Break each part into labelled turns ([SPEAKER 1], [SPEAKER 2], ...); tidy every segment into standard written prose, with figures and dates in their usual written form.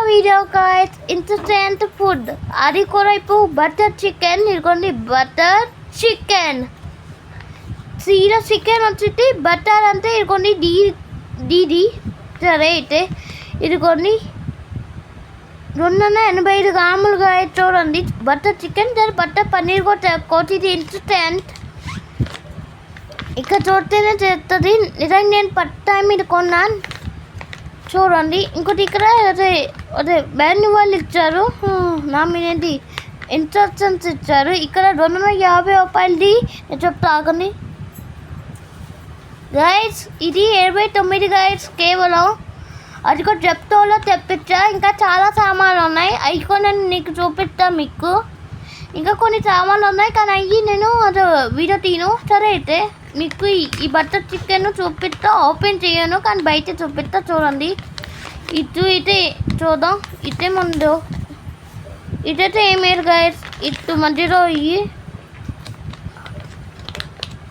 [SPEAKER 1] video guys instant food అది కూడా ఇప్పుడు బటర్ చికెన్ ఇదిగోండి బటర్ చికెన్ సీరా చికెన్ వచ్చి బటర్ అంటే ఇదిగోండి డీది సరే అయితే ఇదిగోండి 285 గ్రాములుగా చూడండి బటర్ చికెన్ దాని బటర్ పన్నీర్ కూడా ఇది ఇన్స్టెంట్ ఇక్కడ చూస్తేనే చేస్తుంది నిజంగా నేను ఫస్ట్ టైం ఇది కొన్నాను చూడండి ఇంకోటి ఇక్కడ అదే అదే మాన్యువల్ ఇచ్చారు నా మీదేంటి ఇన్స్ట్రక్షన్స్ ఇచ్చారు ఇక్కడ 250 రూపాయలది నేను చెప్తా ఆగండి గైస్ ఇది 29 గైస్ కేవలం అది కూడా జెప్టోలో తెప్పించా ఇంకా చాలా సామాన్లు ఉన్నాయి అవి కూడా నేను నీకు చూపిస్తా మీకు ఇంకా కొన్ని సామాన్లు ఉన్నాయి కానీ అవి నేను అది వీడియో తీను సరే అయితే మీకు ఈ బటర్ చికెన్ చూపిస్తా ఓపెన్ చేయను కానీ బయట చూపిస్తా చూడండి ఇటు అయితే చూద్దాం ఇటే ముందు ఇటైతే ఏమేరు గైస్ ఇటు మధ్యలో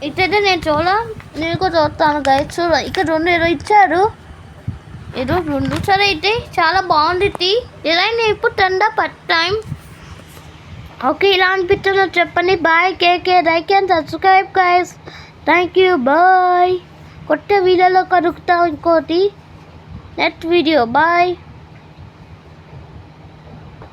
[SPEAKER 1] ఇటైతే నేను కూడా చూస్తాను గైస్ చూడ ఇక్కడ 2 ఇచ్చారు ఏదో 2 సరే అయితే చాలా బాగుంది డిజైన్ ఇప్పుడు టెండా ఫస్ట్ టైం ఓకే ఇలా అనిపిస్తుందో చెప్పండి బాయ్ కేకే like and subscribe guys thank you bye కొత్త వీడియోలో కలుగుతాం ఇంకోటి నెక్స్ట్ వీడియో బాయ్